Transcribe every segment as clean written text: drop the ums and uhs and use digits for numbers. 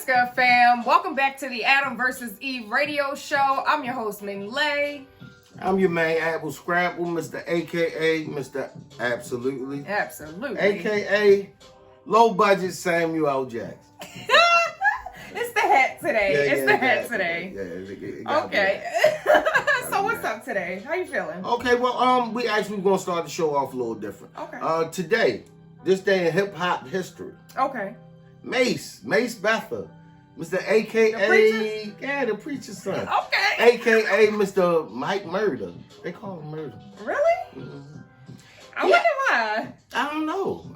What's good, fam? Welcome back to the Adam vs. Eve radio show. I'm your host, Ming Ley. I'm your man, AppleScrap Mr. AKA Mr. Absolutely. Absolutely. AKA Low Budget Samuel L. Jackson. It's the hat today. It's the hat today. Okay. So what's up today? How you feeling? Okay, well, we actually gonna start the show off a little different. Okay. Today, this day in hip hop history. Okay. Mace Betha, Mr. AKA the preacher's son. Okay. AKA Mr. Mike Murder. They call him Murder. Really? Mm-hmm. I wonder why. I don't know.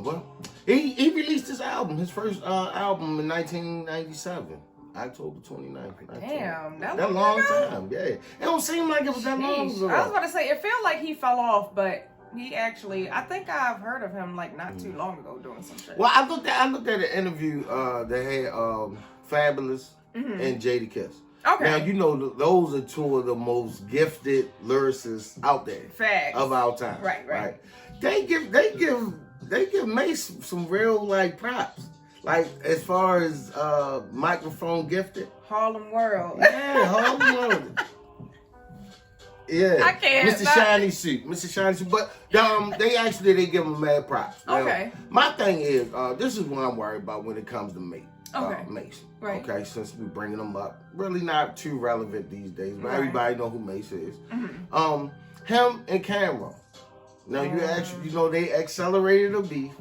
Well, he released his album, his first album in 1997, October 29th. Damn, that long time. Yeah, it don't seem like it was that long ago. I was about to say it felt like he fell off, but he actually, I think I've heard of him like not too long ago doing some shit. Well, I looked at an interview that had Fabulous and Jadakiss. Okay. Now you know those are two of the most gifted lyricists out there. Facts. Of our time. Right. They give Mace some real like props. Like as far as microphone gifted. Harlem World. Yeah, Harlem World. Yeah, I can't. Mr. Shiny Suit. But they give him mad props. Now, okay. My thing is, this is what I'm worried about when it comes to Mace. Mace. Right. Okay, since we're bringing him up, really not too relevant these days, but everybody know who Mace is. Mm-hmm. Him and Cameron. Now they accelerated the beef.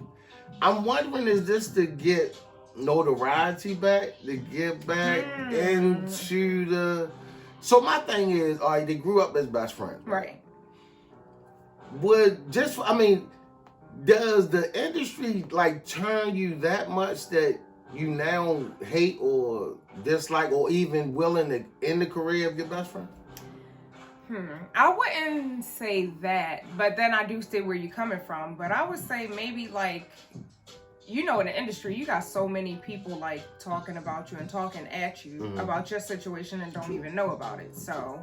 I'm wondering, is this to get notoriety back, to get back into the? So my thing is, all right, they grew up as best friends. Right. Does the industry like turn you that much that you now hate or dislike or even willing to end the career of your best friend? I wouldn't say that, but then I do see where you're coming from. But I would say maybe like, in the industry, you got so many people like talking about you and talking at you about your situation and don't even know about it. So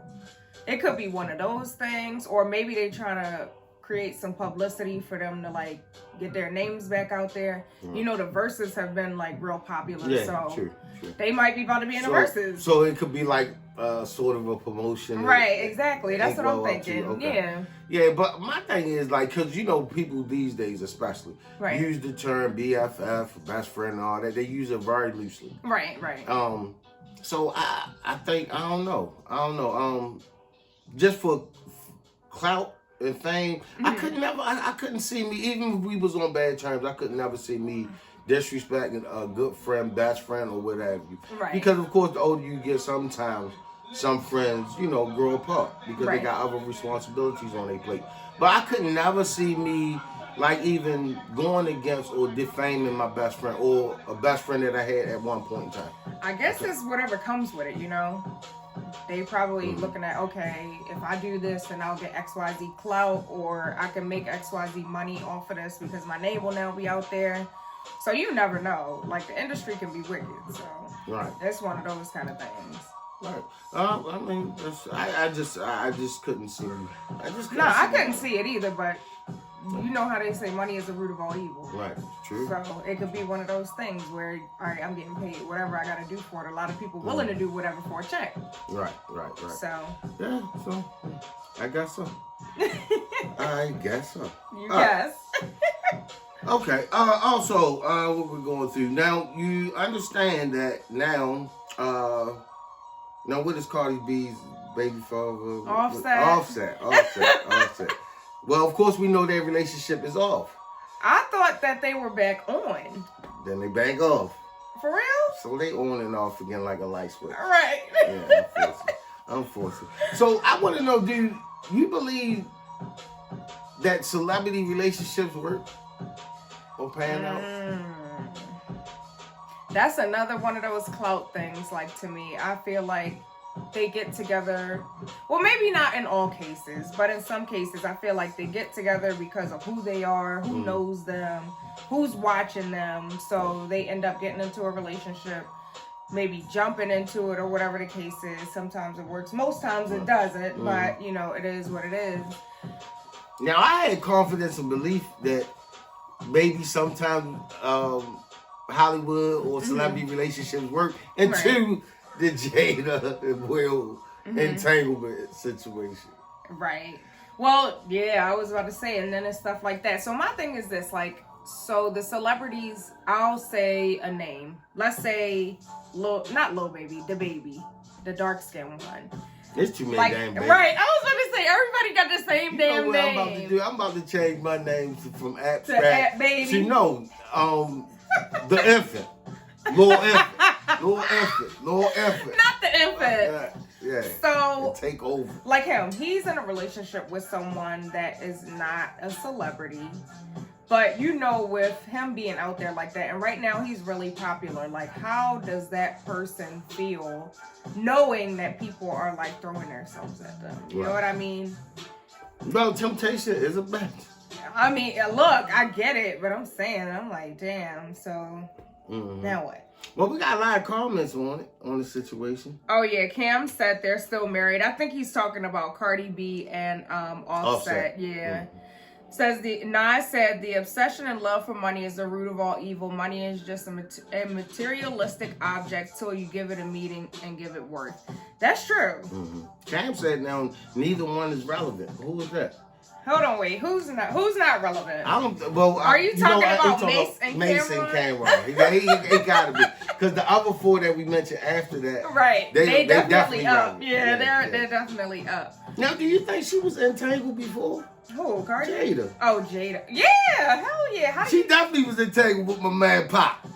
it could be one of those things, or maybe they trying to create some publicity for them to like get their names back out there. The verses have been like real popular, true. They might be about to be in the verses. So it could be like sort of a promotion. Right, exactly. That's what I'm thinking. Okay. Yeah, but my thing is like, because people these days especially use the term BFF, best friend and all that. They use it very loosely. Right. So I think, I don't know. Just for clout and fame, I couldn't see me, even if we was on bad terms, I could never see me disrespecting a good friend, best friend, or whatever. Right. Because of course, the older you get, sometimes some friends, grow apart because they got other responsibilities on their plate. But I could never see me like even going against or defaming my best friend or a best friend that I had at one point in time. I guess it's whatever comes with it, They probably looking at, okay, if I do this, then I'll get XYZ clout, or I can make XYZ money off of this because my name will now be out there. So you never know. Like, the industry can be wicked. So it's one of those kind of things. Right. I just couldn't see. I couldn't see it either, but you know how they say money is the root of all evil. Right. True. So it could be one of those things where, all right, I'm getting paid whatever I got to do for it. A lot of people willing to do whatever for a check. Right. So. Yeah, so I guess so. I guess so. You guess. Okay. Also, what we're going through now, you understand that now. Now, what is Cardi B's baby father? Offset. Well, of course, we know their relationship is off. I thought that they were back on. Then they back off. For real? So they on and off again like a light switch. All right. Yeah, unfortunately. So I want to know, do you believe that celebrity relationships work or pan out? That's another one of those clout things, like, to me. I feel like they get together, well, maybe not in all cases, but in some cases, I feel like they get together because of who they are, who knows them, who's watching them, so they end up getting into a relationship, maybe jumping into it or whatever the case is. Sometimes it works, most times it doesn't, but, it is what it is. Now, I had confidence and belief that maybe sometimes Hollywood or celebrity relationships work, and two, the Jada and Will entanglement situation. Right. Well, yeah, I was about to say, and then it's stuff like that. So my thing is this, like, so the celebrities, I'll say a name. Let's say, not Lil Baby, the baby, the dark skinned one. It's too many damn babies. Right. I was about to say, everybody got the same damn name. I'm about to change my name from AppScrap to App Baby. The infant. Lil infant. Not the infant. Yeah. So and take over. Like him, he's in a relationship with someone that is not a celebrity. But you know, with him being out there like that, and right now he's really popular, like how does that person feel knowing that people are like throwing themselves at them? You know what I mean? Well, temptation is a bitch. I mean, look, I get it, but I'm like, damn, so now what? Well, we got a lot of comments on the situation. Oh yeah, Cam said they're still married. I think he's talking about Cardi B and Offset. Yeah. Says Nas said the obsession and love for money is the root of all evil. Money is just a materialistic object till you give it a meaning and give it worth. That's true. Cam said now neither one is relevant. Who was that? Hold on, wait. Who's not relevant? Are you talking about Mace and Cameron? He gotta be, because the other four that we mentioned after that, right? They definitely up. Relevant. Yeah, they're definitely up. Now, do you think she was entangled before? Who, Cardi? Jada. Oh, Jada. Yeah, hell yeah. She definitely was entangled with my man Pop.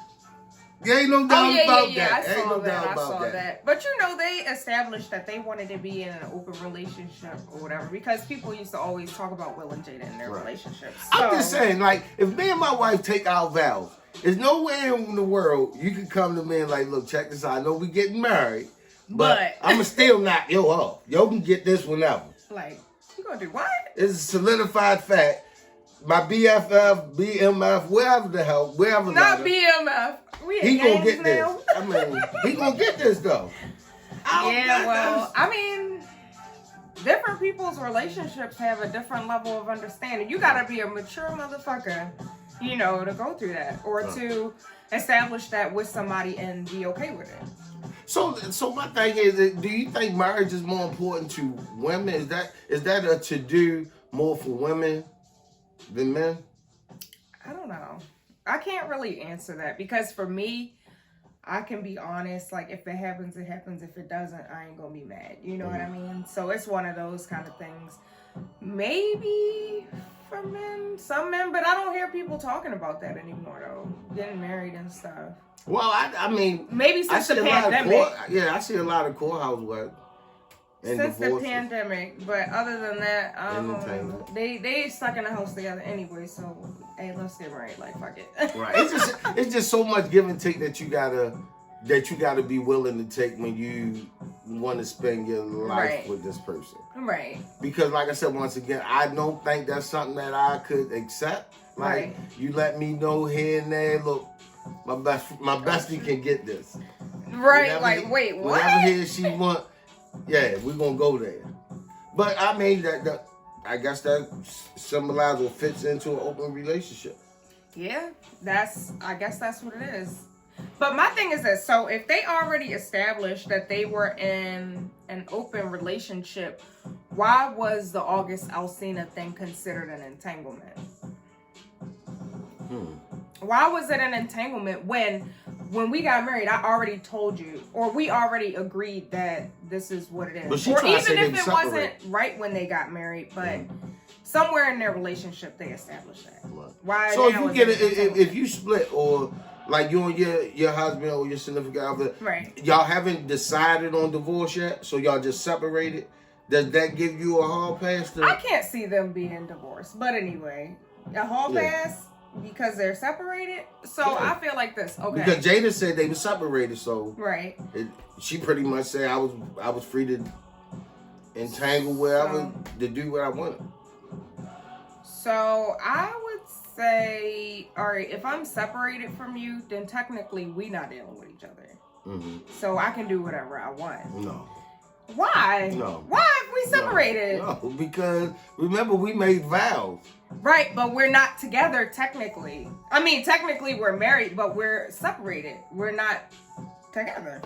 There ain't no doubt about that. I saw that. But you know, they established that they wanted to be in an open relationship or whatever, because people used to always talk about Will and Jada in their relationships. So, I'm just saying, like, if me and my wife take our vows, there's no way in the world you can come to me and like, look, check this out. I know we getting married, but I'ma still knock yo off. Yo can get this whenever. Like, you gonna do what? It's a solidified fact. My BFF, BMF, wherever the hell, wherever. Not BMF. He gonna get this. I mean, he gonna get this though. I mean, different people's relationships have a different level of understanding. You gotta be a mature motherfucker, you know, to go through that or to establish that with somebody and be okay with it. So my thing is, do you think marriage is more important to women? Is that a to-do more for women than men? I don't know. I can't really answer that, because for me, I can be honest. Like, if it happens, it happens. If it doesn't, I ain't gonna be mad. You know what I mean? So it's one of those kind of things. Maybe for men, some men, but I don't hear people talking about that anymore, though. Getting married and stuff. Well, I mean, maybe since the pandemic. I see a lot of courthouse work. Since the pandemic, but other than that, they stuck in the house together anyway. So hey, let's get married. Like, fuck it. Right. It's just so much give and take that you gotta be willing to take when you want to spend your life with this person. Right. Because, like I said, once again, I don't think that's something that I could accept. Like, you let me know here and there. Look, my bestie can get this. Right. Whenever wait, what? Whatever she want. Yeah, we're gonna go there. But I mean I guess that symbolizes or fits into an open relationship. Yeah, I guess that's what it is. But my thing is this, so if they already established that they were in an open relationship, why was the August Alsina thing considered an entanglement? Why was it an entanglement when we got married, I already told you, or we already agreed that this is what it is. Or even if it wasn't right when they got married, but somewhere in their relationship they established that. Why? So if you split, or like you and your husband or your significant other, y'all haven't decided on divorce yet, so y'all just separated, does that give you a hall pass? I can't see them being divorced, but anyway, a hall pass. Because they're separated, so I feel like this. Okay. Because Jada said they were separated, so she pretty much said I was free to entangle wherever to do what I wanted. So I would say, all right, if I'm separated from you, then technically we not dealing with each other. So I can do whatever I want. No. Why? No. Why have we separated? No, because remember we made vows. Right, but we're not together technically. I mean, technically we're married, but we're separated. We're not together.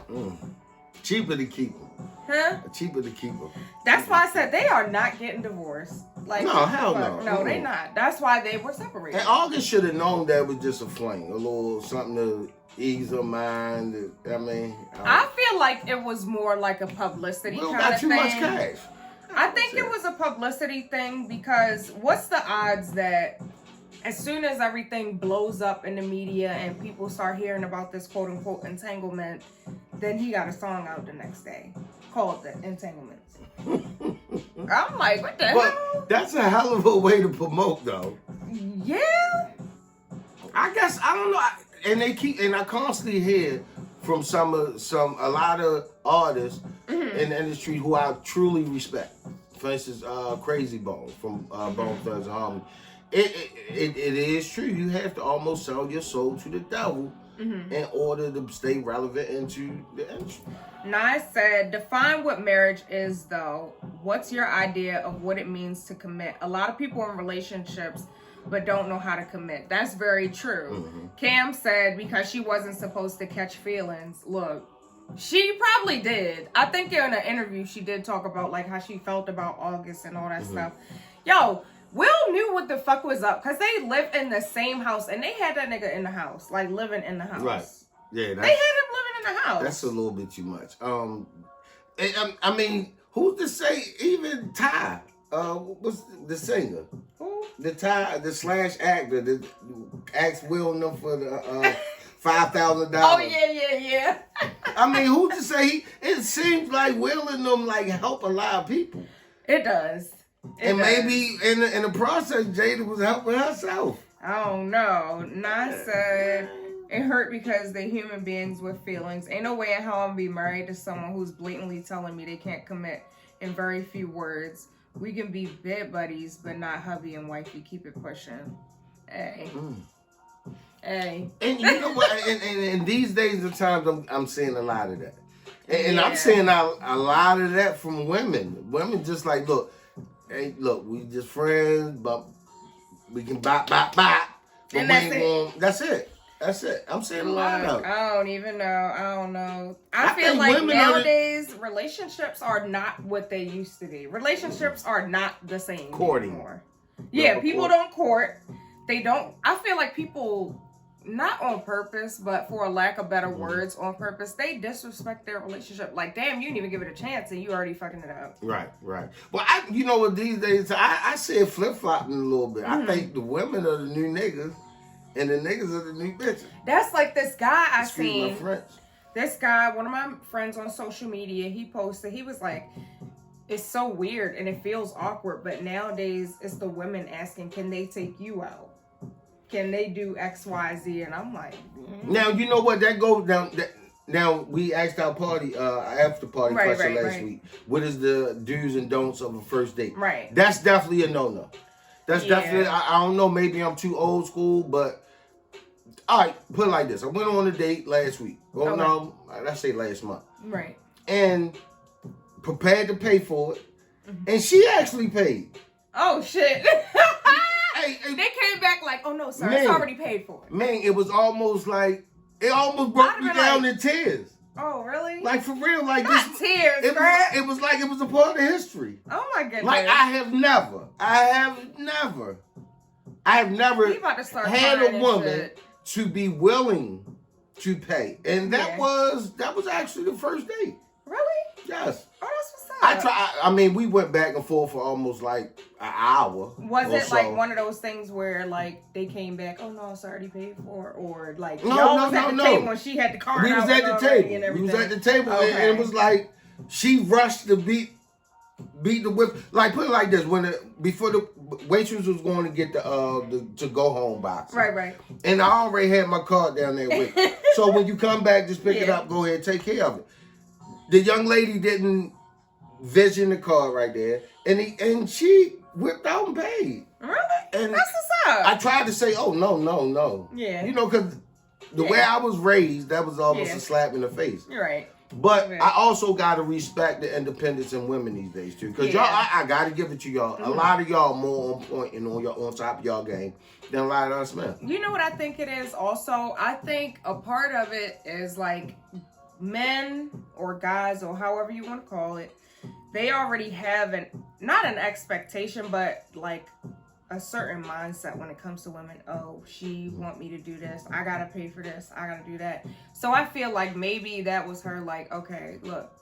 Cheaper to keep them. Huh? Cheaper to keep them. That's why I said they are not getting divorced. Like, no, hell no. No, they not. That's why they were separated. And August should have known that was just a fling, a little something to ease her mind. I mean, I feel like it was more like a publicity kind of thing. Will got too much cash. I think it was a publicity thing because what's the odds that as soon as everything blows up in the media and people start hearing about this quote unquote entanglement, then he got a song out the next day called The Entanglements. I'm like, what the hell? That's a hell of a way to promote, though. Yeah. I guess I don't know. And I constantly hear from a lot of artists in the industry who I truly respect. For instance, Crazy Bone from Bone Thugs and Harmony. It is true. You have to almost sell your soul to the devil in order to stay relevant into the industry. Nas said, define what marriage is, though. What's your idea of what it means to commit? A lot of people in relationships but don't know how to commit. That's very true. Cam said, because she wasn't supposed to catch feelings. Look, she probably did. I think in an interview she did talk about like how she felt about August and all that stuff. Yo, Will knew what the fuck was up because they lived in the same house and they had that nigga in the house, like living in the house. Right. Yeah, they had him living in the house. That's a little bit too much. I mean, who's to say even Ty? What's the singer? Who? The Slash actor that asked Will enough for the $5,000. Oh yeah. I mean, who's to say? It seems like Will and them like help a lot of people. It does. Maybe in the process, Jada was helping herself. I don't know. Nas said it hurt because they're human beings with feelings. Ain't no way in hell I'm be married to someone who's blatantly telling me they can't commit in very few words. We can be bed buddies, but not hubby and wifey. Keep it pushing. Hey. Hey. And you know what? And these days and times, I'm seeing a lot of that. And I'm seeing a lot of that from women. Women just like, look, hey, look, we just friends, but we can bop. But and that's it. That's it. I'm seeing a lot of it. I don't even know. I don't know. I feel like nowadays relationships are not what they used to be. Relationships are not the same anymore. Yeah, people don't court. They don't. I feel like people, not on purpose, but for a lack of better words, on purpose, they disrespect their relationship. Like, damn, you didn't even give it a chance and you already fucking it up. Right. Well, you know what, these days, I see it flip-flopping a little bit. I think the women are the new niggas and the niggas are the new bitches. That's like this guy I seen. My French. This guy, one of my friends on social media, he posted, he was like, it's so weird and it feels awkward, but nowadays it's the women asking, can they take you out? Can they do X, Y, Z? And I'm like, Now, you know what? That goes down. Now, we asked our after party question last week. What is the do's and don'ts of a first date? Right. That's definitely a no-no. That's definitely, I don't know, maybe I'm too old school, but all right, put it like this. I went on a date last week. Well, no, let's say last month. Right. And prepared to pay for it. And she actually paid. Oh, shit. Hey, they came back like, oh, no, sir, it's already paid for. Man, it was almost like, it almost broke me down in tears. Oh, really? Like, for real, like not this. Tears, it was like it was a part of history. Oh, my goodness. Like, I have never had a woman to be willing to pay. And that was actually the first date. Really? Yes. Oh, that's what's up. I mean, we went back and forth for almost like an hour. Was it like one of those things where like they came back, oh no, it's already paid for, or like no, y'all was at the table when she had the card? We was at the table. We was at the table, and it was like she rushed to beat the whip. Like, put it like this: before the waitress was going to get the to go home box. Right. And I already had my card down there with me. So when you come back, just pick it up, go ahead, take care of it. The young lady didn't vision the card right there, and she whipped out and paid. Really? And that's what's up. I tried to say, oh, no. Yeah. You know, because the way I was raised, that was almost a slap in the face. You're right. But I also gotta respect the independence in women these days too, because y'all, I gotta give it to y'all. A lot of y'all more on point and on top of y'all game than a lot of us men. You know what I think it is? Also, I think a part of it is like men or guys or however you want to call it. They already have not an expectation, but like a certain mindset when it comes to women. Oh, she want me to do this. I gotta pay for this. I gotta do that. So I feel like maybe that was her like, okay, look,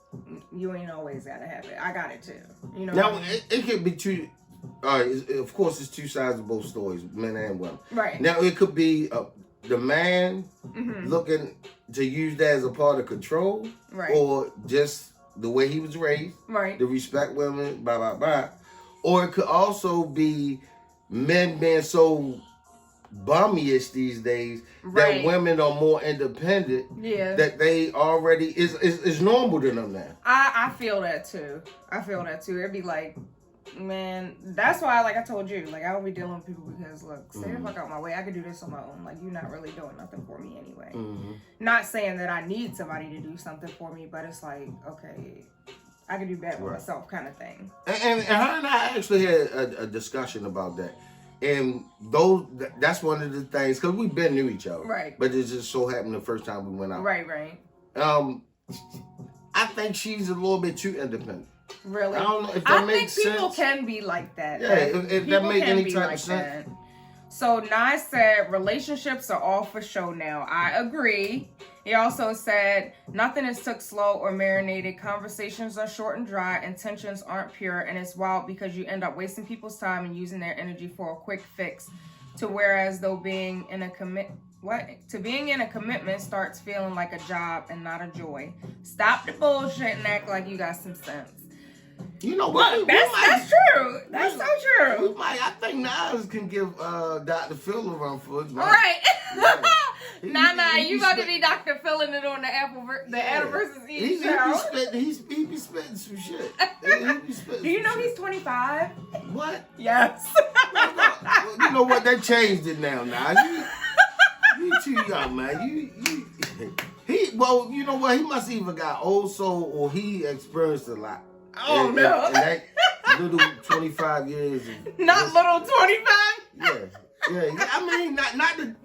you ain't always gotta have it. I got it too. You know. Now it could be two. Of course, it's two sides of both stories, men and women. Right. Now it could be the man looking to use that as a part of control, right, or just the way he was raised, right, to respect women, blah blah blah. Or it could also be men being so bummyish these days that women are more independent. Yeah, that they already is normal to them now. I feel that too. It'd be like, man, that's why, like I told you, like I don't be dealing with people because look, stay the fuck out my way. I could do this on my own. Like you're not really doing nothing for me anyway. Not saying that I need somebody to do something for me, but it's like, okay, I can do better for myself, kind of thing. And her and I actually had a discussion about that. And that's one of the things, because we've been knew each other. Right. But it just so happened the first time we went out. Right. I think she's a little bit too independent. Really? I don't know if that makes sense. I think people can be like that. Yeah, if that makes any type of sense. That. So Nye said, relationships are all for show now. I agree. He also said, nothing is took slow or marinated. Conversations are short and dry. Intentions aren't pure. And it's wild because you end up wasting people's time and using their energy for a quick fix. To whereas though being in a commitment starts feeling like a job and not a joy. Stop the bullshit and act like you got some sense. You know what? That's true. That's so true. I think Nas can give Dr. Phil a run for his money. Right. Nah, you got to be Dr. Phil in it on the Apple versus Eve show. He be spitting some shit. Do you know he's 25? What? Yes. You know what? They changed it now, Nas. You too young, man. Well, you know what? He must either got old soul or he experienced a lot. Oh, no. And that little 25 years. Not little 25? Yeah. I mean, not the,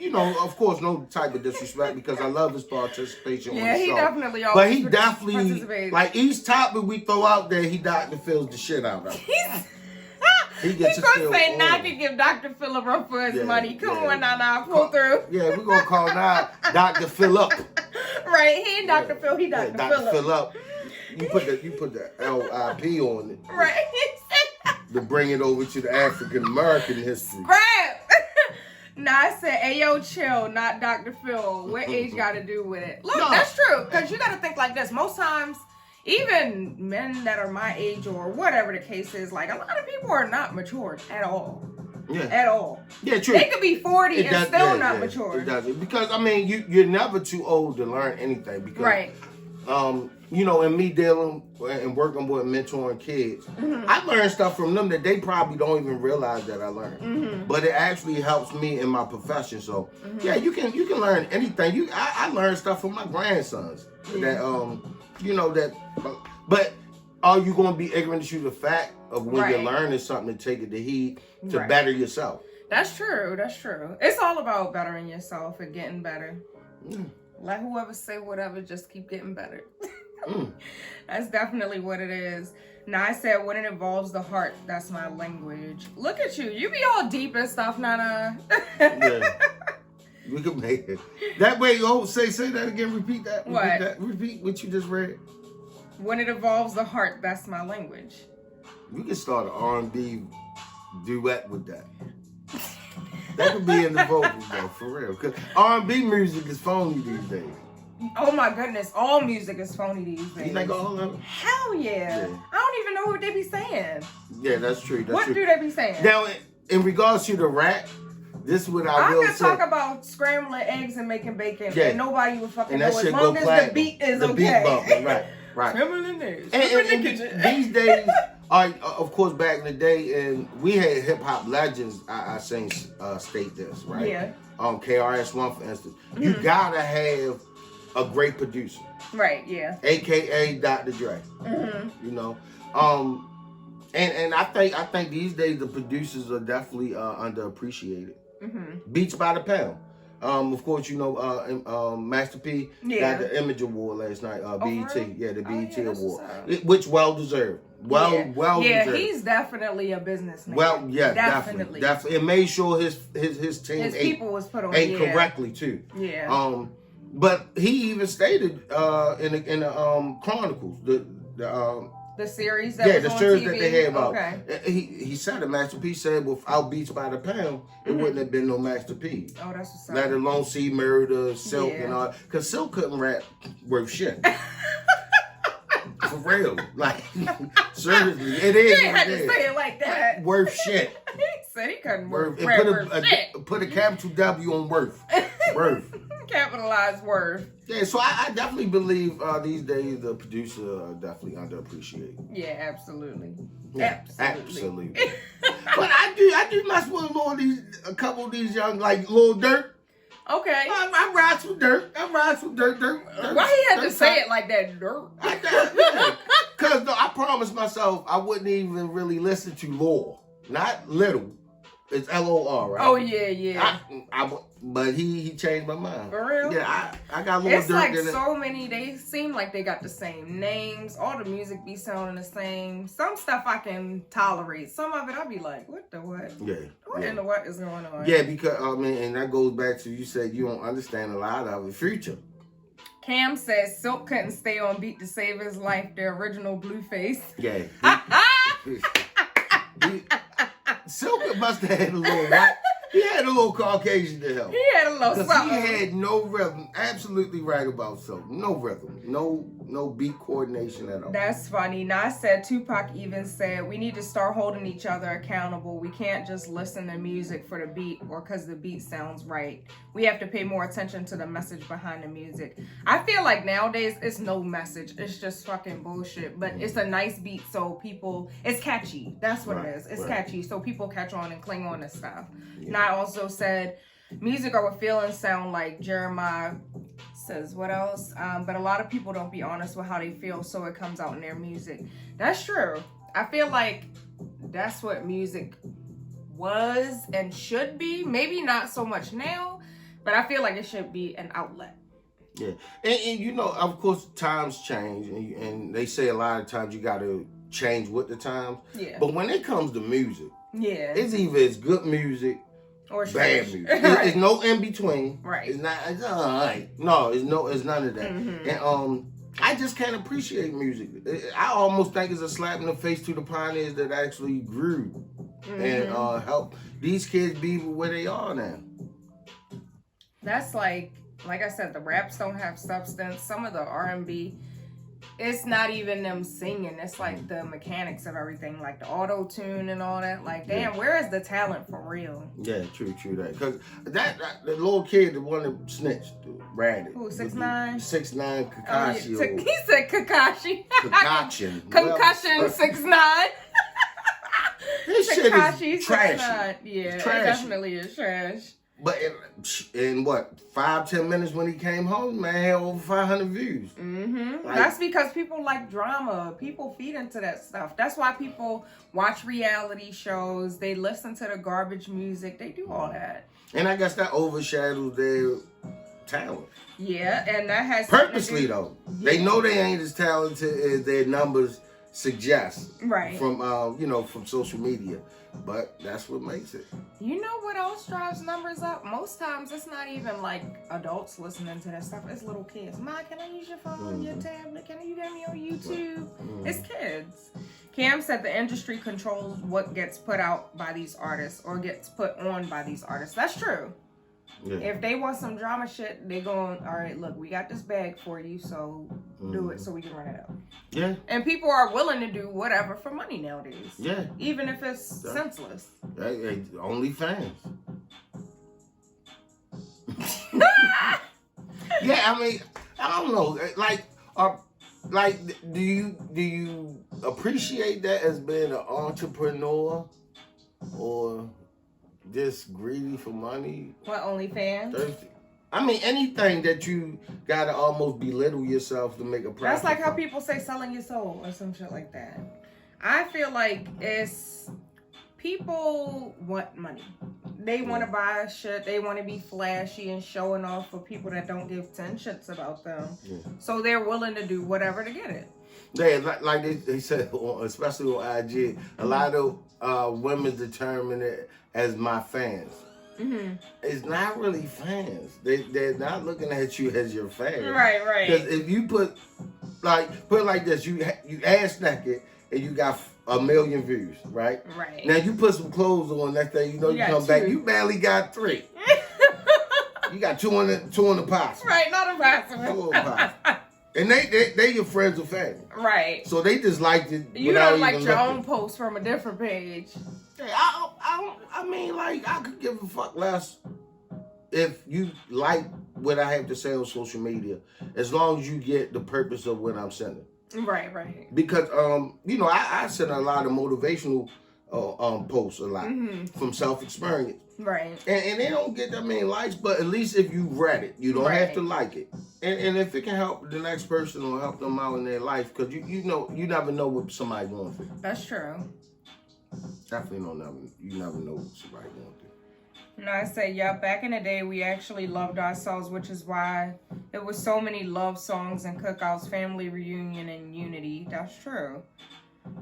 of course, no type of disrespect because I love his participation on the show. Yeah, he definitely always But he definitely, like each topic we throw out there, he Dr. Phil's the shit out of it. He's going to say, nah, I can give Dr. Phil a run for his money. Come on, now, pull through. Yeah, we're going to call now Dr. Phil up. Right, he ain't Dr. Phil, he Dr. Phil up. You put the LIP on it. Right. To bring it over to the African American history. Grab. Nah, I said, hey, yo, chill, not Dr. Phil. What age got to do with it? Look, that's true. Because you got to think like this. Most times, even men that are my age or whatever the case is, like a lot of people are not matured at all. Yeah. At all. Yeah, true. They could be 40 and still not mature. It does. Because, I mean, you're never too old to learn anything. Because, and me dealing and working with mentoring kids, I learned stuff from them that they probably don't even realize that I learned. But it actually helps me in my profession. So yeah, you can learn anything. I learned stuff from my grandsons that but are you going to be ignorant to the fact of when you're learning something to take it to heed to better yourself? That's true. It's all about bettering yourself and getting better. Let whoever say whatever, just keep getting better. That's definitely what it is. Now I said when it involves the heart, that's my language. Look at you. You be all deep and stuff, Nana. Yeah. We can make it. That way, say that again. Repeat that. What? Repeat what you just read. When it involves the heart, that's my language. We can start an R&B duet with that. That could be in the vocals though, for real. Because R&B music is phony these days. Oh my goodness, all music is phony these days. You think all of it? Hell yeah. I don't even know what they be saying. Yeah, that's true. What do they be saying? Now, in regards to the rap, this is what I will say. I can talk about scrambling eggs and making bacon, and nobody would fucking know as long as the beat is okay. The beat bumping, right. Scrambling eggs. And these days, of course, back in the day, and we had hip hop legends. I state this, right? Yeah. KRS-One, for instance. You gotta have a great producer. Right, yeah. AKA Dr. Dre. You know? And I think these days the producers are definitely underappreciated. Beats by the pound. Of course, you know, Master P got the Image Award last night. BET, the BET Award, which well deserved. Well deserved. He's definitely a businessman. Well, yeah, definitely. It made sure his team, his people was put on correctly too. Yeah. But he even stated in the Chronicles the series that was on series TV? that they had about. He said it. Master P said without Beats by the Pound, it wouldn't have been no Master P. Oh, that's what's up. Let alone see Murder, Silk, and all. Because Silk couldn't rap worth shit. For real. Like, seriously. It is. You had to say it like that. Worth shit. He said he couldn't rap worth shit. Put a capital W on worth. Worth. Capitalized worth. Yeah, so I definitely believe these days the producers are definitely underappreciated. Yeah, absolutely. Yeah, absolutely. But I do mess with a couple of these young, like Lil Durk. Okay. I ride with Durk. Durk. Why he had to say it like that, Durk? Because I promised myself I wouldn't even really listen to Lor. Not Little. It's Lor, right? Oh, yeah. But he changed my mind. For real? Yeah, I got Lil Durk. It's like so many, they seem like they got the same names. All the music be sounding the same. Some stuff I can tolerate. Some of it I'll be like, what the what? Yeah. What in the what is going on? Yeah, because, and that goes back to, you said you don't understand a lot of it. Future. Cam says Silk couldn't stay on beat to save his life. The original Blueface. Yeah. Silk must have had a little white. He had a little Caucasian to help. He had a little something. He had no rhythm. Absolutely right about Silk. No rhythm. No beat coordination at all. That's funny. Nas said, Tupac even said, we need to start holding each other accountable. We can't just listen to music for the beat or because the beat sounds right. We have to pay more attention to the message behind the music. I feel like nowadays it's no message. It's just fucking bullshit. But it's a nice beat, so people, it's catchy. That's what it is. It's catchy, so people catch on and cling on to stuff. Yeah. I also said, music or what feelings sound like. Jeremiah says, what else? But a lot of people don't be honest with how they feel, so it comes out in their music. That's true. I feel like that's what music was and should be. Maybe not so much now, but I feel like it should be an outlet. Yeah. And you know, of course, times change. And they say a lot of times you got to change with the times. Yeah. But when it comes to music, it's either it's good music or bad music. There's no in between. Right. It's not. It's all right. No, it's none of that. And I just can't appreciate music. I almost think it's a slap in the face to the pioneers that actually grew and helped these kids be where they are now. That's like I said, the raps don't have substance. Some of the R&B, it's not even them singing. It's like the mechanics of everything, like the auto-tune and all that. Like, damn, where is the talent for real? Yeah, true that. Because that the little kid, the one that snitched, ratted. Who, 6ix9ine? 6ix9ine Kakashi. He said Kakashi. Concussion. Concussion 6ix9ine. This shit is trash. Yeah, it definitely is trash. But in what, 5-10 minutes when he came home, man, had over 500 views. That's because people like drama. People feed into that stuff. That's why people watch reality shows. They listen to the garbage music. They do all that. And I guess that overshadows their talent. Yeah, and that has purposely though. Yeah. They know they ain't as talented as their numbers suggest. Right. From from social media. But that's what makes it. You know what else drives numbers up? Most times it's not even like adults listening to that stuff. It's little kids. Ma, can I use your phone, your tablet? Can you get me on YouTube? It's kids. Cam said the industry controls what gets put out by these artists or gets put on by these artists. That's true. Yeah. If they want some drama shit, they going, all right, look, we got this bag for you, so do it so we can run it out. Yeah. And people are willing to do whatever for money nowadays. Yeah. Even if it's senseless. Hey, only fans. Yeah, I mean, I don't know. Do you appreciate that as being an entrepreneur or just greedy for money? What, OnlyFans? Thirsty? I mean, anything that you gotta almost belittle yourself to make a profit. That's like how people say selling your soul or some shit like that. I feel like it's people want money. They want to buy shit. They want to be flashy and showing off for people that don't give 10 shits about them. Yeah. So they're willing to do whatever to get it. Yeah, like they said, especially on IG, a lot of women determine it as my fans. Mm-hmm. It's not really fans. They're not looking at you as your fan. Right. Because if you put it like this, you ass naked and you got 1 million views, right? Right. Now you put some clothes on, next thing you know, you come back, you barely got 3. You got 2 on the pots. Right, not impossible. 2 on the pots. And they your friends or family. Right. So they just liked it. You don't like your own post from a different page. Hey, I mean, like, I could give a fuck less if you like what I have to say on social media, as long as you get the purpose of what I'm sending. Right. Because, I send a lot of motivational posts a lot from self-experience. Right. And they don't get that many likes, but at least if you read it, you don't have to like it. And if it can help the next person or help them out in their life, because you never know what somebody's going through. That's true. Definitely you never know what somebody's going through. No, I say, back in the day, we actually loved ourselves, which is why there was so many love songs and cookouts, family reunion, and unity. That's true.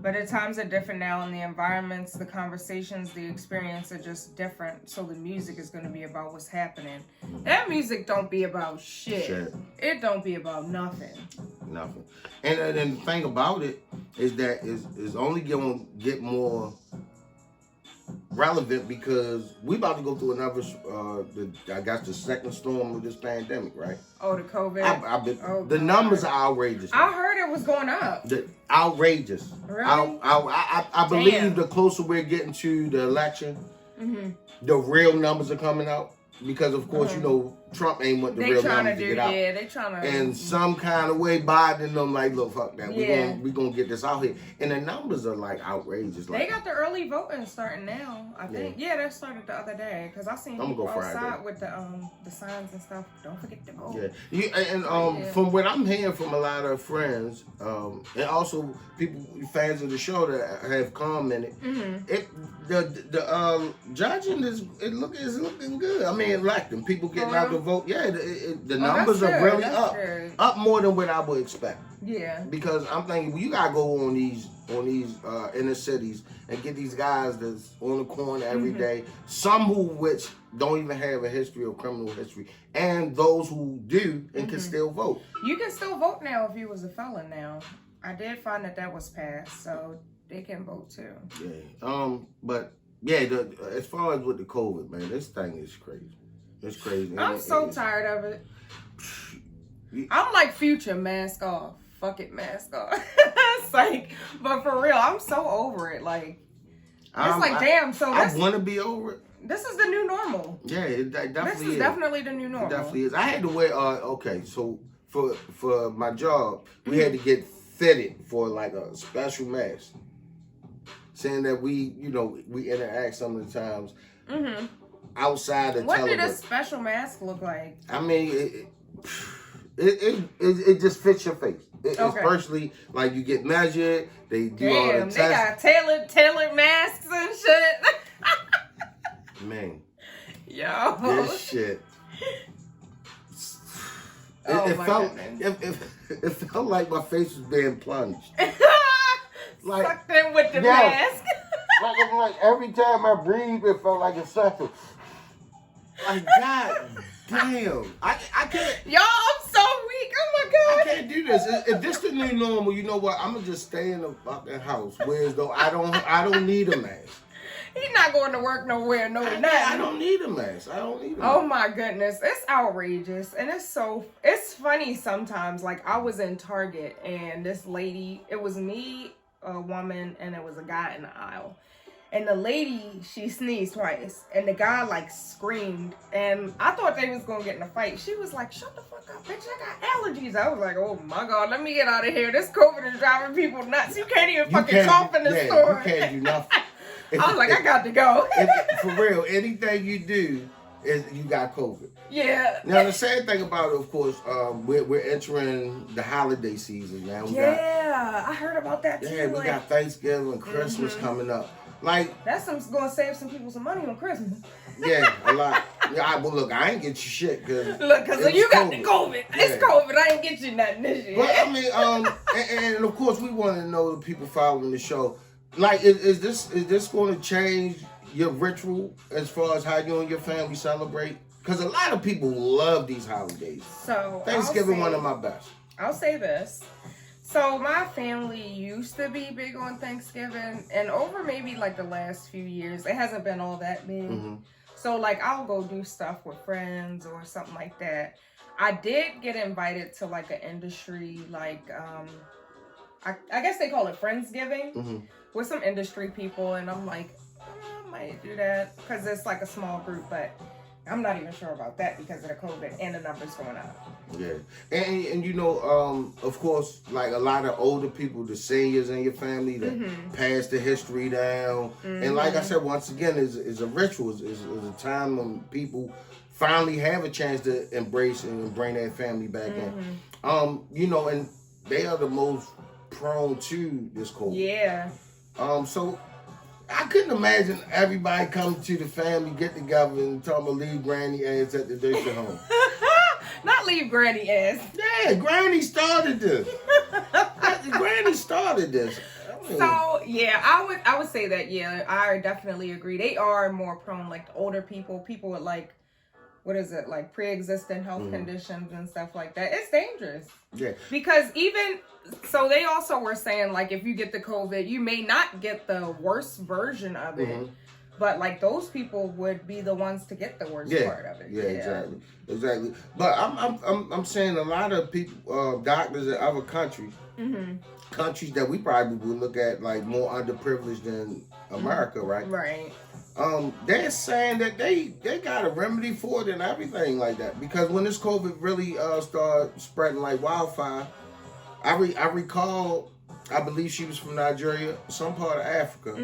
But the times are different now, and the environments, the conversations, the experience are just different. So the music is going to be about what's happening. That music don't be about shit. It don't be about nothing. Nothing. And the thing about it is that it's only going to get more relevant because we about to go through another, I guess, the second storm of this pandemic, right? Oh, the COVID? The numbers are outrageous. I heard it was going up. Outrageous. Really? I believe the closer we're getting to the election, the real numbers are coming out. Because, of course, Trump ain't want the real numbers to get out. Yeah, they trying to. And some kind of way, Biden and them like, look, fuck that. We gonna get this out here. And the numbers are, like, outrageous. They got the early voting starting now, I think. Yeah, that started the other day. Because I seen people outside with the signs and stuff. Don't forget to vote. Yeah. And from what I'm hearing from a lot of friends, and also people, fans of the show that have commented, the judging is looking good. I mean, electing people getting out to vote. Yeah, the numbers are really up more than what I would expect. Yeah. Because I'm thinking you gotta go on these inner cities and get these guys that's on the corner every day. Some which don't even have a history or criminal history, and those who do and can still vote. You can still vote now if you was a felon. Now, I did find that was passed, so they can vote too. Yeah. But yeah, as far as with the COVID, man, this thing is crazy. It's crazy. I'm so tired of it. I'm like Future, mask off. Fuck it, mask off. It's like, but for real, I'm so over it. Like, it's like, damn. So I want to be over it. This is the new normal. Yeah, it definitely is. This is definitely the new normal. It definitely is. I had to wear. So for my job, we had to get fitted for like a special mask, saying that we interact some of the times. Outside of what did a special mask look like? I mean, it just fits your face. It's personally like you get measured. They do all the tests. They got tailored masks and shit. Man, yo, this shit. It felt like my face was being plunged. Like, sucked in with the mask. like every time I breathe, it felt like a sucker. Like, God damn. I can't. Y'all, I'm so weak. Oh my God. I can't do this. If this the new normal, you know what? I'm gonna just stay in the fucking house. Whereas though I don't need a mask. He's not going to work nowhere, nothing. I don't need a mask. Oh my goodness. It's outrageous. And it's funny sometimes. Like, I was in Target and this lady, it was me, a woman, and it was a guy in the aisle. And the lady, she sneezed twice. And the guy, like, screamed. And I thought they was going to get in a fight. She was like, shut the fuck up, bitch. I got allergies. I was like, oh, my God. Let me get out of here. This COVID is driving people nuts. You can't even fucking cough in the store. You can't do nothing. I was like, I got to go. For real, anything you do you got COVID. Yeah. Now the sad thing about it, of course, we're entering the holiday season now. I heard about that too. Yeah, we got Thanksgiving, Christmas coming up. Like that's gonna save some people some money on Christmas. Yeah, a lot. Yeah, well, look, I ain't get you shit because you got the COVID. Yeah. It's COVID. I ain't get you nothing this year. But I mean, and of course, we want to know the people following the show. Like, is this going to change your ritual as far as how you and your family celebrate? Because a lot of people love these holidays. So Thanksgiving, one of my best. I'll say this. So my family used to be big on Thanksgiving, and over maybe like the last few years, it hasn't been all that big. Mm-hmm. So like I'll go do stuff with friends or something like that. I did get invited to like an industry, like I guess they call it Friendsgiving, with some industry people, and I'm like, I might do that because it's like a small group, but I'm not even sure about that because of the COVID and the numbers going up. Yeah, and you know, of course, like a lot of older people, the seniors in your family that pass the history down, and like I said, once again, is a ritual, is a time when people finally have a chance to embrace and bring their family back in. You know, and they are the most prone to this COVID. Yeah. So I couldn't imagine everybody coming to the family get together and talking about leave granny ass at the daycare home. Not leave granny ass. Yeah, granny started this. Granny started this. I mean, so yeah, I would say that. Yeah, I definitely agree. They are more prone, like the older people with like, what is it, like pre-existing health conditions and stuff like that. It's dangerous. Yeah. Because even so, they also were saying like if you get the COVID, you may not get the worst version of it. But like those people would be the ones to get the worst part of it. Yeah, exactly. But I'm saying a lot of people, doctors in other countries, countries that we probably would look at like more underprivileged than America, right? Right. They're saying that they got a remedy for it and everything like that. Because when this COVID really started spreading like wildfire, I recall, I believe she was from Nigeria, some part of Africa.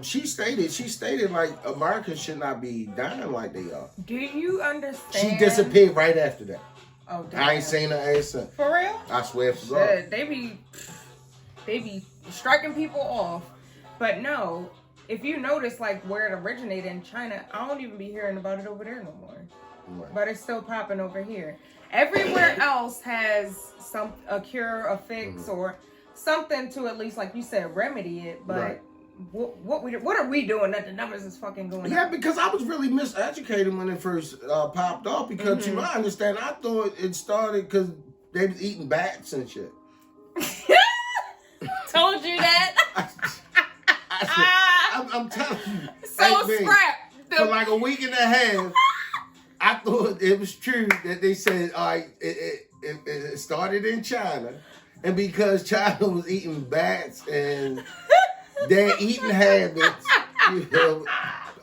She stated like Americans should not be dying like they are. Do you understand? She disappeared right after that. Oh, damn. I ain't seen her ass since. For real? I swear for God. They be striking people off. But no, if you notice like where it originated in China, I don't even be hearing about it over there no more. Right. But it's still popping over here. Everywhere else has a cure, a fix, or something to at least, like you said, remedy it. But right. What are we doing that the numbers is fucking going up? Yeah, because I was really miseducated when it first popped off. Because to my understanding, I thought it started because they was eating bats and shit. Told you that. I'm telling you. So scrap. For like a week and a half, I thought it was true that they said, all right, it started in China. And because China was eating bats and their eating habits, you know,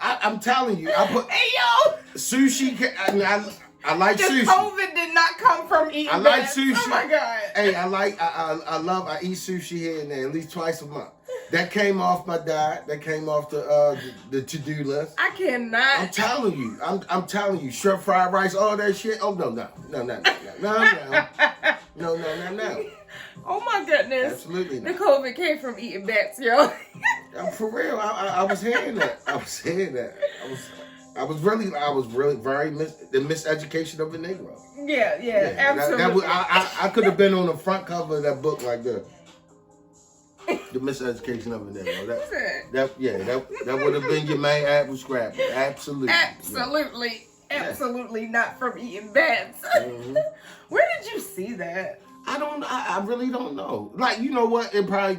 I'm telling you, I put sushi. I like sushi. COVID did not come from eating. I like bats. sushi. Oh my God. Hey, I eat sushi here and there at least twice a month. That came off my diet. That came off the to-do list. I cannot. I'm telling you. I'm telling you. Shrimp fried rice, all that shit. Oh no. Oh my goodness. Absolutely not. The COVID came from eating bats, yo. For real. I was hearing that. I was really very the miseducation of a Negro. Yeah, absolutely. I could have been on the front cover of that book like that. The miseducation of a Negro. That would have been your main AppleScrap. Absolutely. Absolutely not from eating bats. Where did you see that? I really don't know. Like, you know what? It probably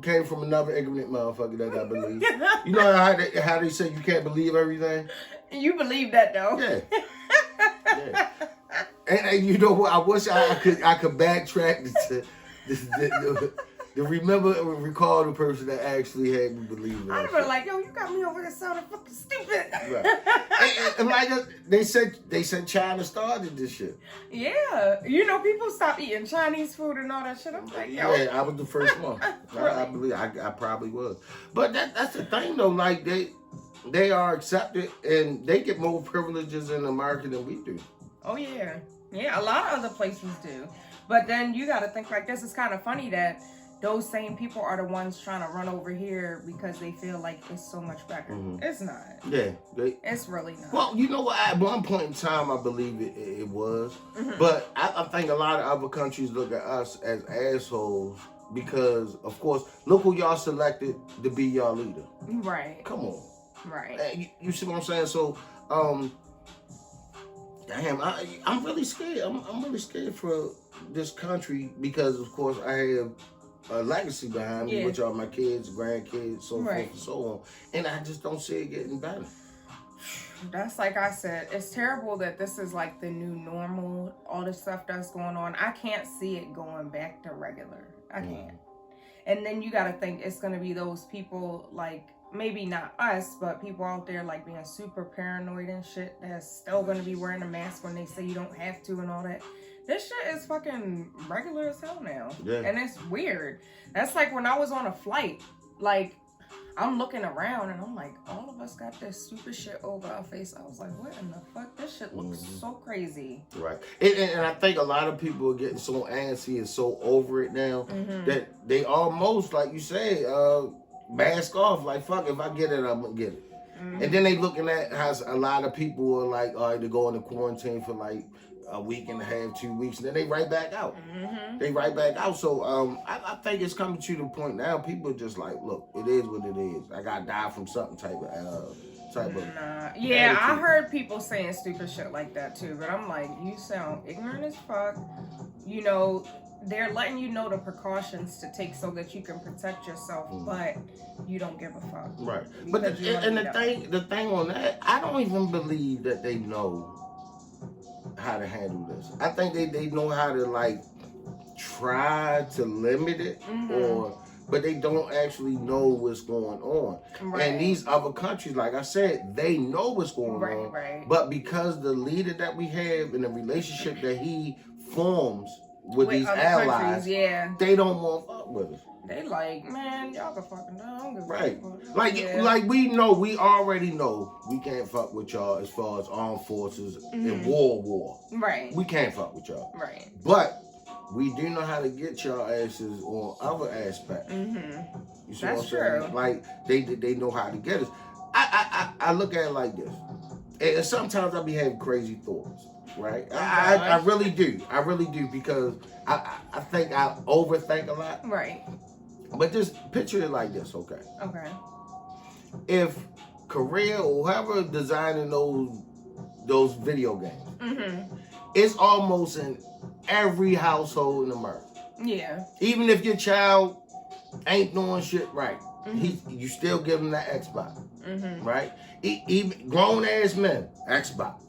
came from another ignorant motherfucker that I believe. You know how they say you can't believe everything? You believe that though. Yeah. And you know what? I wish I could backtrack to recall the person that actually had me believe in I'd that. be like, yo, you got me over here sounding fucking stupid. Right. and like they said China started this shit. Yeah. You know, people stop eating Chinese food and all that shit. I'm like, yo. Yeah, I was the first one. I believe I probably was. But that's the thing though, like they are accepted, and they get more privileges in America than we do. Oh, yeah. Yeah, a lot of other places do. But then you got to think like this. It's kind of funny that those same people are the ones trying to run over here because they feel like it's so much better. It's not. Yeah. It's really not. Well, you know what? At one point in time, I believe it was. But I think a lot of other countries look at us as assholes because, of course, look who y'all selected to be y'all leader. Right. Come on. Right. You see what I'm saying? So, damn, I'm really scared. I'm really scared for this country because, of course, I have a legacy behind me, which are my kids, grandkids, so forth and so on. And I just don't see it getting better. That's like I said, it's terrible that this is like the new normal, all the stuff that's going on. I can't see it going back to regular. I can't. And then you got to think it's going to be those people like, maybe not us, but people out there like being super paranoid and shit that's still going to be wearing a mask when they say you don't have to and all that. This shit is fucking regular as hell now. Yeah. And it's weird. That's like when I was on a flight, like I'm looking around and I'm like, all of us got this stupid shit over our face. I was like, what in the fuck? This shit looks so crazy. Right. And I think a lot of people are getting so antsy and so over it now that they almost, like you say, mask off. Like, fuck, if I get it, I'm gonna get it. And then they looking at how a lot of people are like, all right, to go into quarantine for like a week and a half, 2 weeks, and then they right back out. They right back out. So I think it's coming to the point now. People are just like, look, it is what it is. I gotta die from something type of. Yeah, attitude. I heard people saying stupid shit like that too, but I'm like, you sound ignorant as fuck. You know, they're letting you know the precautions to take so that you can protect yourself, but you don't give a fuck. Right. But the thing on that, I don't even believe that they know how to handle this. I think they know how to like try to limit it but they don't actually know what's going on. Right. And these other countries, like I said, they know what's going on. Right. But because the leader that we have and the relationship that he forms with these allies, they don't want to fuck with us. They like, man, y'all can fucking know. Right. Like we know, we already know we can't fuck with y'all as far as armed forces and war. Right. We can't fuck with y'all. Right. But we do know how to get y'all asses on other aspects. You see what I'm saying? Like they know how to get us. I look at it like this. And sometimes I be having crazy thoughts. Right? I really do. I really do because I think I overthink a lot. Right. But just picture it like this, okay? Okay. If Korea or whoever designing those video games, it's almost in every household in America. Yeah. Even if your child ain't doing shit right, you still give him that Xbox, right? Even grown ass men, Xbox.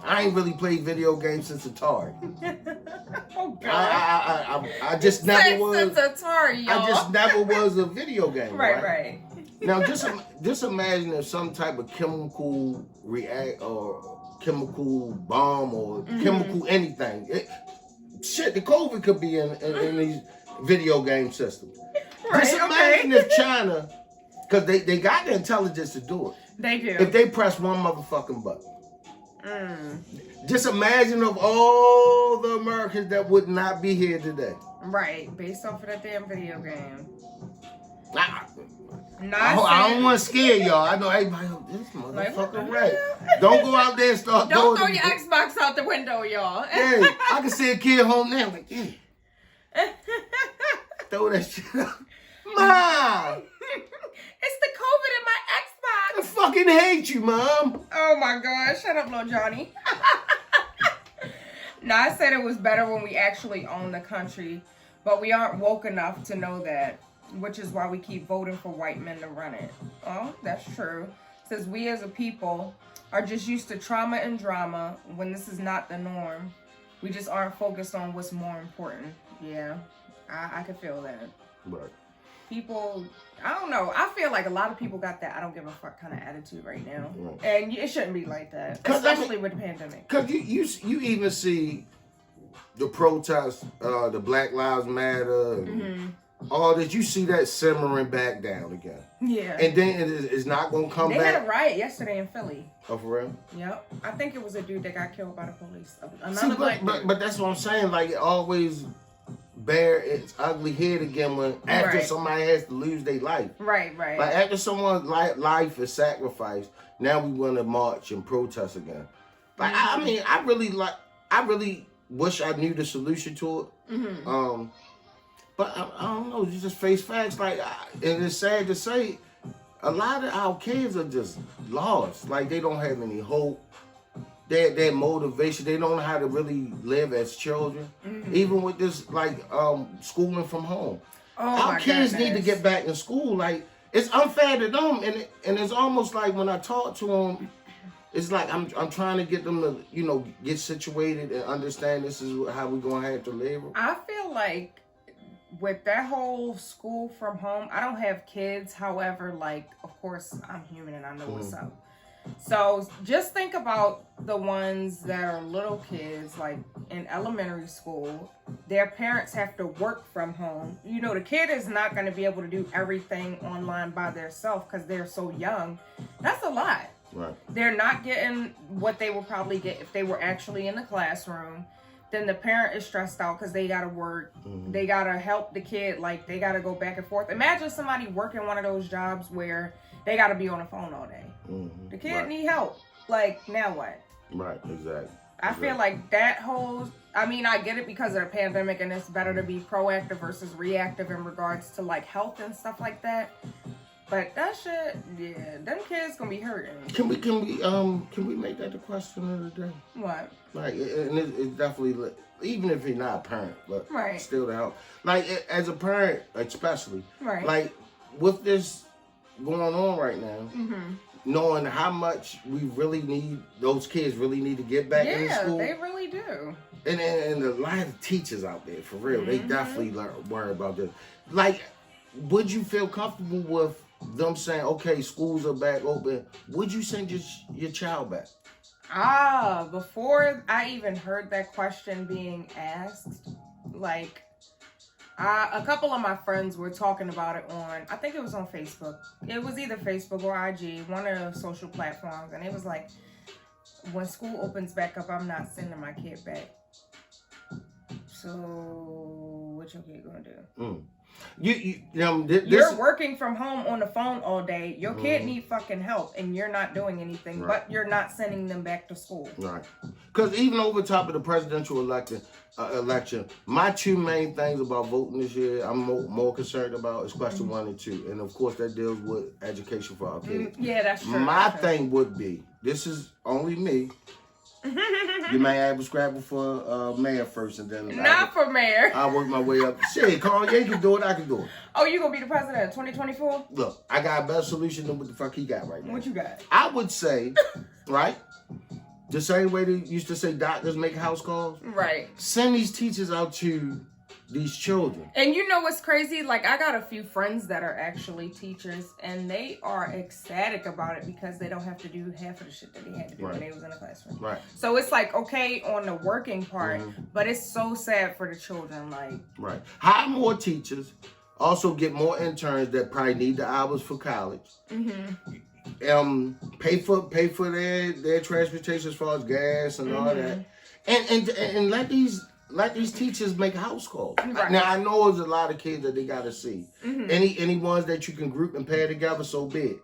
I ain't really played video games since Atari. Oh God! I just never was. Since Atari, y'all. I just never was a video game. Right. Now just imagine if some type of chemical react or chemical bomb or chemical anything. The COVID could be in these video game systems. Right, just imagine if China, because they got the intelligence to do it. They do. If they press one motherfucking button. Just imagine of all the Americans that would not be here today. Right, based off of that damn video game. I don't want to scare y'all. I know everybody, this motherfucker right. Don't go out there and start Don't throw your Xbox out the window, y'all. Hey, I can see a kid home now like, yeah. Throw that shit out. Mom! It's the COVID in my Xbox. I fucking hate you, Mom. Oh my God. Shut up, little Johnny. No, I said it was better when we actually own the country, but we aren't woke enough to know that, which is why we keep voting for white men to run it. Oh, that's true. Says we as a people are just used to trauma and drama when this is not the norm. We just aren't focused on what's more important. Yeah, I could feel that. Right. People, I don't know. I feel like a lot of people got that I don't give a fuck kind of attitude right now. Right. And it shouldn't be like that, especially with the pandemic. Because you even see the protests, the Black Lives Matter, and or did you see that simmering back down again? Yeah. And then it's not going to come back? They had a riot yesterday in Philly. Oh, for real? Yep. I think it was a dude that got killed by the police. But that's what I'm saying. Like, it always bear its ugly head again after somebody has to lose their life. Right. Like, after someone's life is sacrificed, now we want to march and protest again. Like, I mean, I really wish I knew the solution to it. Mm-hmm. But I don't know. You just face facts. Like, and it's sad to say, a lot of our kids are just lost. Like, they don't have any hope. Their motivation. They don't know how to really live as children. Mm-hmm. Even with this, like, schooling from home. Our kids need to get back in school. Like, it's unfair to them, and it's almost like when I talk to them, it's like I'm trying to get them to, get situated and understand this is how we're gonna have to live. I feel like with that whole school from home, I don't have kids. However, like, of course, I'm human and I know what's up. So just think about the ones that are little kids, like in elementary school. Their parents have to work from home. The kid is not going to be able to do everything online by themselves because they're so young. That's a lot. Right. They're not getting what they would probably get if they were actually in the classroom. Then the parent is stressed out because they got to work. Mm-hmm. They got to help the kid. Like, they got to go back and forth. Imagine somebody working one of those jobs where they got to be on the phone all day. Mm-hmm. The kid need help. Like, now what? Right, exactly. I feel like that whole... I mean, I get it because of the pandemic, and it's better to be proactive versus reactive in regards to, like, health and stuff like that. But that shit, them kids gonna be hurting. Can we make that the question of the day? What? Like, and it's definitely, even if you're not a parent, but still to help. Like, as a parent, especially, like, with this going on right now, knowing how much we really need, those kids really need to get back in school. Yeah, they really do. And a lot of teachers out there, for real, they definitely worry about this. Like, would you feel comfortable with them saying, okay, schools are back open, would you send your child back? Before I even heard that question being asked, like, a couple of my friends were talking about it on, I think it was on Facebook. It was either Facebook or IG, one of the social platforms, and it was like, when school opens back up, I'm not sending my kid back. So, what your kid gonna do? You're working from home on the phone all day. Your kid need fucking help, and you're not doing anything, but you're not sending them back to school. Right. Because even over top of the presidential election, my two main things about voting this year, I'm more concerned about is question 1 and 2, and of course that deals with education for our kids. Yeah, that's true. My thing would be, this is only me. You may AppleScrap for mayor first, and then for mayor. I'll work my way up. Shit, Kanye can do it. I can do it. Oh, you gonna be the president in 2024? Look, I got a better solution than what the fuck he got right now. What you got? I would say, right, the same way they used to say doctors make house calls. Right. Send these teachers out to these children. And you know what's crazy? Like, I got a few friends that are actually teachers, and they are ecstatic about it because they don't have to do half of the shit that they had to do when they was in the classroom. Right. So it's like, okay on the working part, but it's so sad for the children. Like, right. Hire more teachers. Also get more interns that probably need the hours for college. Pay for their transportation as far as gas and all that. And let these teachers make house calls. Right. Now, I know there's a lot of kids that they got to see. Any ones that you can group and pair together, so be it.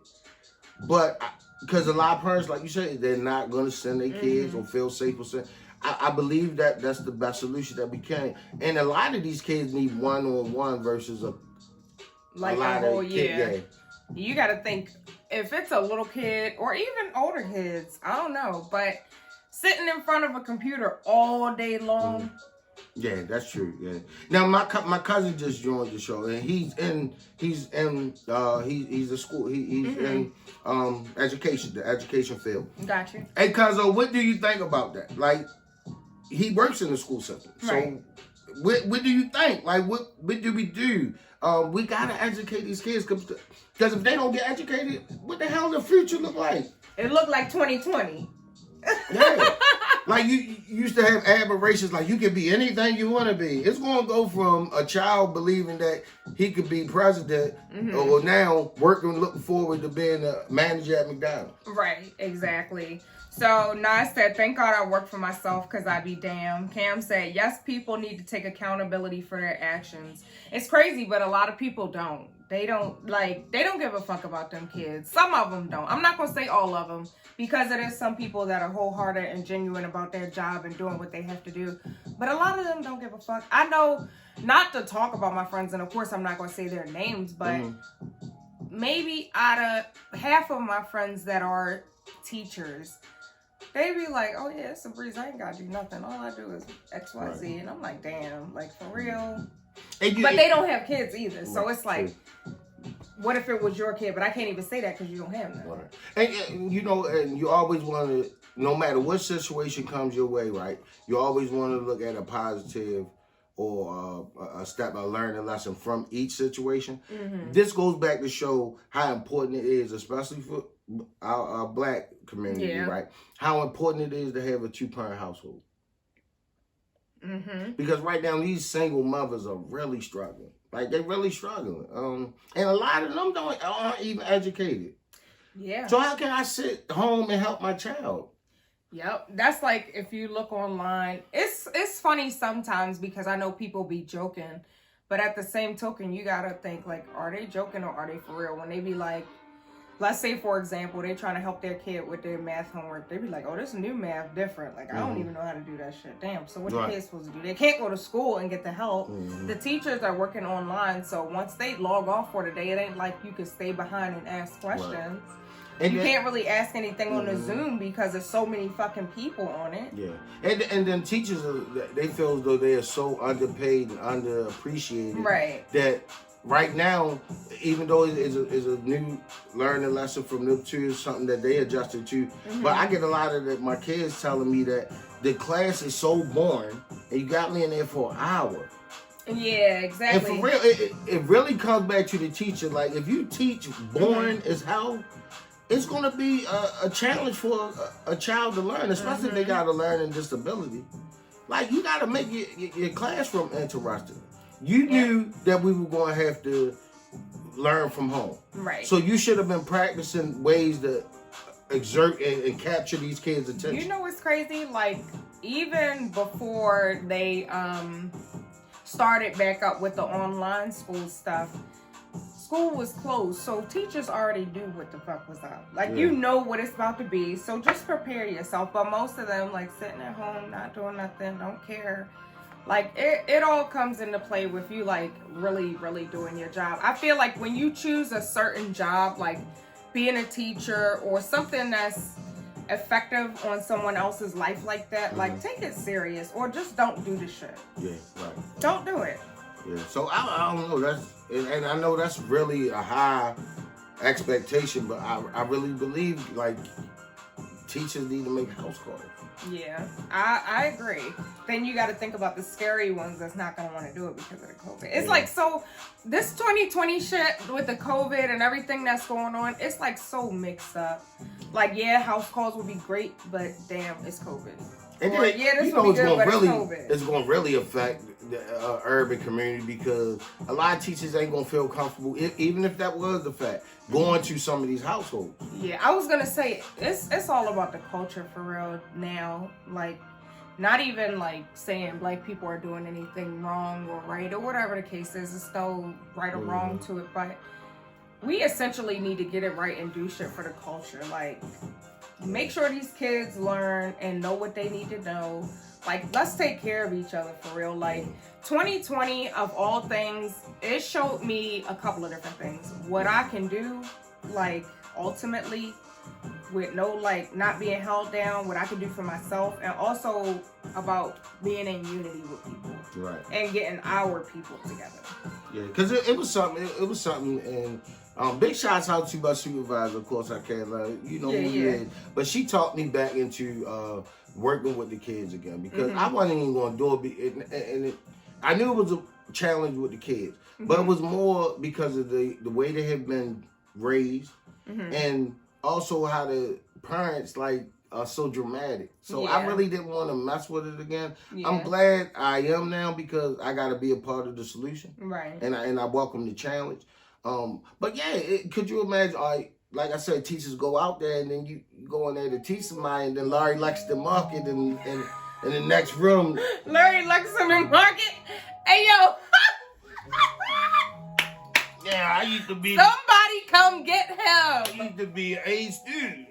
But, because a lot of parents, like you said, they're not going to send their kids or feel safe or send. I believe that that's the best solution that we can. And a lot of these kids need one-on-one versus a whole year. You got to think, if it's a little kid or even older kids, I don't know, but sitting in front of a computer all day long. Yeah, that's true. Yeah. Now my cousin just joined the show, and he's in a school. He's in education, the education field. Gotcha. Hey, cousin, what do you think about that? Like, he works in the school system. So, what do you think? Like, what do we do? We gotta educate these kids because if they don't get educated, what the hell does the future look like? It looked like 2020. Yeah. Like you used to have aberrations, like you can be anything you want to be. It's going to go from a child believing that he could be president, or now looking forward to being a manager at McDonald's. Right, exactly. So Nas said, thank God I work for myself because I be damned. Cam said, yes, people need to take accountability for their actions. It's crazy, but a lot of people don't. They don't give a fuck about them kids. Some of them don't. I'm not going to say all of them, because it is some people that are wholehearted and genuine about their job and doing what they have to do. But a lot of them don't give a fuck. I know not to talk about my friends, and of course I'm not going to say their names, but maybe out of half of my friends that are teachers, they be like, oh yeah, it's a breeze. I ain't got to do nothing. All I do is X, Y, Z. Right. And I'm like, damn, like for real. But they don't have kids either. Right. So it's like, what if it was your kid? But I can't even say that because you don't have them. Right. And you know, and you always want to, no matter what situation comes your way, right? You always want to look at a positive or a learning lesson from each situation. This goes back to show how important it is, especially for our black community, right? How important it is to have a 2-parent household. Because right now these single mothers are really struggling. Like they're really struggling. And a lot of them aren't even educated. Yeah. So how can I sit home and help my child? Yep. That's like, if you look online, it's funny sometimes because I know people be joking, but at the same token, you gotta think like, are they joking or are they for real? When they be like, let's say, for example, they're trying to help their kid with their math homework. They be like, oh, this new math different. Like, I don't even know how to do that shit. Damn, so what the kids supposed to do? They can't go to school and get the help. The teachers are working online, so once they log off for the day, it ain't like you can stay behind and ask questions. And you can't really ask anything on the Zoom because there's so many fucking people on it. Yeah. And then teachers, they feel as though they are so underpaid and underappreciated. Right. That right now, even though it's a new learning lesson from them too, is something that they adjusted to. But I get a lot of my kids telling me that the class is so boring, and you got me in there for an hour. Yeah, exactly. And for real, it really comes back to the teacher. Like, if you teach boring as hell, it's going to be a challenge for a child to learn, especially if they got a learning disability. Like, you got to make your classroom interesting. You knew that we were going to have to learn from home. Right. So you should have been practicing ways to exert and capture these kids' attention. You know what's crazy? Like, even before they started back up with the online school stuff, school was closed, so teachers already knew what the fuck was up. Like, you know what it's about to be, so just prepare yourself. But most of them, like, sitting at home, not doing nothing, don't care. Like, it all comes into play with you, like, really, really doing your job. I feel like when you choose a certain job, like being a teacher or something that's effective on someone else's life like that, like, take it serious or just don't do the shit. Yeah, right. Don't do it. Yeah, so I don't know. And I know that's really a high expectation, but I really believe, like, teachers need to make house calls. Yeah, I agree. Then you got to think about the scary ones that's not going to want to do it because of the COVID. It's like, so this 2020 shit with the COVID and everything that's going on, it's like so mixed up. Like, yeah, house calls would be great, but damn, it's COVID. And or, yeah, this would be good, but it's going to really affect the urban community because a lot of teachers ain't going to feel comfortable, even if that was the fact, going to some of these households. Yeah, I was going to say, it's all about the culture for real now. Like, not even like saying black people are doing anything wrong or right or whatever the case is. There's no right or wrong to it, but we essentially need to get it right and do shit for the culture. Like, make sure these kids learn and know what they need to know. Like, let's take care of each other for real. Like, 2020, of all things, it showed me a couple of different things. What I can do, like, ultimately, with no, like, not being held down, what I can do for myself, and also about being in unity with people. Right. And getting our people together. Yeah, because it was something, and big shouts out to my supervisor, of course I can, you know who he is. But she talked me back into working with the kids again because I wasn't even going to do it. I knew it was a challenge with the kids, but it was more because of the way they have been raised and also how the parents, like, so dramatic. So Yeah. I really didn't want to mess with it again. Yeah. I'm glad I am now because I got to be a part of the solution. Right. And I welcome the challenge. But yeah, could you imagine? Like I said, teachers go out there and then you go in there to teach somebody, and then Larry Lexington Market and in the next room. Larry Lexington Market. Hey yo. Yeah, I used to be. Somebody come get him. I used to be an A student.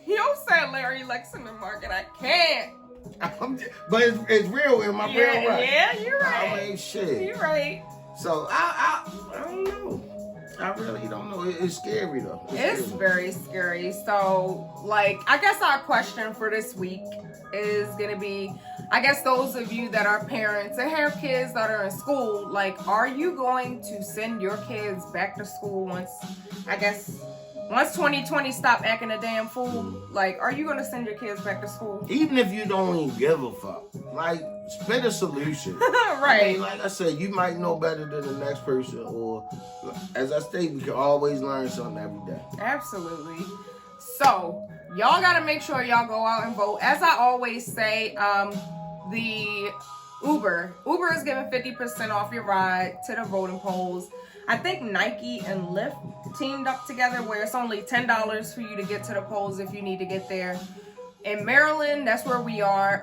You said Larry Lexington Market. I can't. But it's real in my real right. Yeah, you're right. I mean, shit. You're right. So I don't know. I really don't know. It's scary though. It's very scary. So, like, I guess our question for this week is gonna be, I guess those of you that are parents and have kids that are in school, like, are you going to send your kids back to school once 2020 stop acting a damn fool? Like, are you gonna send your kids back to school? Even if you don't even give a fuck, like, spit a solution. Right. I mean, like I said, you might know better than the next person, or as I state, we can always learn something every day. Absolutely. So, y'all gotta make sure y'all go out and vote. As I always say, the Uber is giving 50% off your ride to the voting polls. I think Nike and Lyft teamed up together where it's only $10 for you to get to the polls if you need to get there. In Maryland, that's where we are.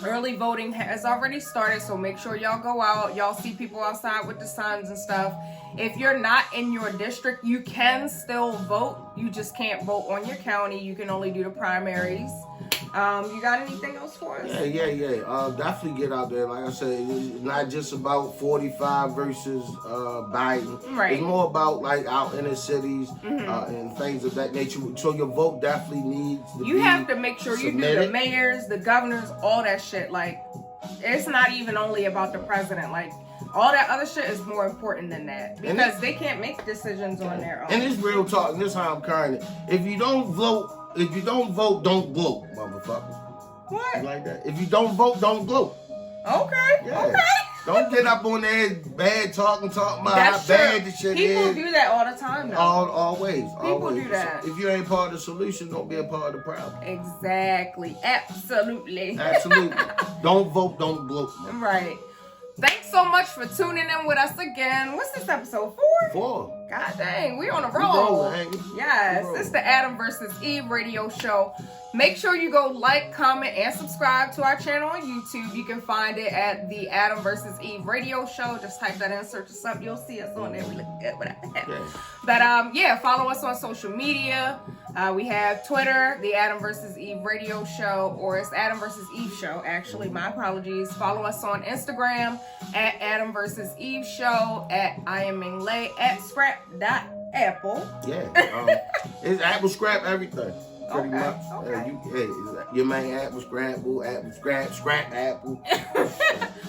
Early voting has already started, so make sure y'all go out. Y'all see people outside with the signs and stuff. If you're not in your district, you can still vote. You just can't vote on your county. You can only do the primaries. You got anything else for us? Yeah. Definitely get out there. Like I said, it's not just about 45 versus Biden. Right. It's more about like out in the cities and things of that nature. So your vote definitely needs to You have to make sure you do the mayors, the governors, all that shit. Like, it's not even only about the president. Like, all that other shit is more important than that because they can't make decisions on their own. And it's real talk. And this is how I'm carrying it. If you don't vote, don't vote, motherfucker. What? Like that. If you don't vote, don't vote. Okay. Yeah. Okay. Don't get up on there bad talking about That's how bad true. the shit People is. do that all the time, though. Always. People do that. So if you ain't part of the solution, don't be a part of the problem. Exactly. Absolutely. Absolutely. Don't vote, don't vote. Right. Thanks so much for tuning in with us again. What's this episode? 4? 4. God dang, we on a We roll. rolling, ain't we? Yes, it's the Adam vs. Eve radio show. Make sure you go like, comment, and subscribe to our channel on YouTube. You can find it at the Adam vs. Eve radio show. Just type that in, search us up. You'll see us on there. We look good with that. Yeah. But follow us on social media. We have Twitter, the Adam vs. Eve radio show, or it's Adam vs. Eve show, actually. My apologies. Follow us on Instagram at Adam vs. Eve show, at I am Ming Ley, at scrap.apple. Yeah. It's AppleScrap everything. Pretty much. Okay. Your main AppleScrap, Scrap Apple.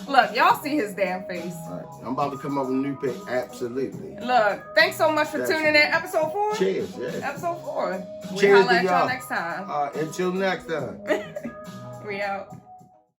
Look, y'all see his damn face. All right. I'm about to come up with a new pick. Absolutely. Look, thanks so much for tuning in. Episode 4? Cheers. Yeah. Episode 4. We Cheers holla to at y'all next time. Until next time. We out.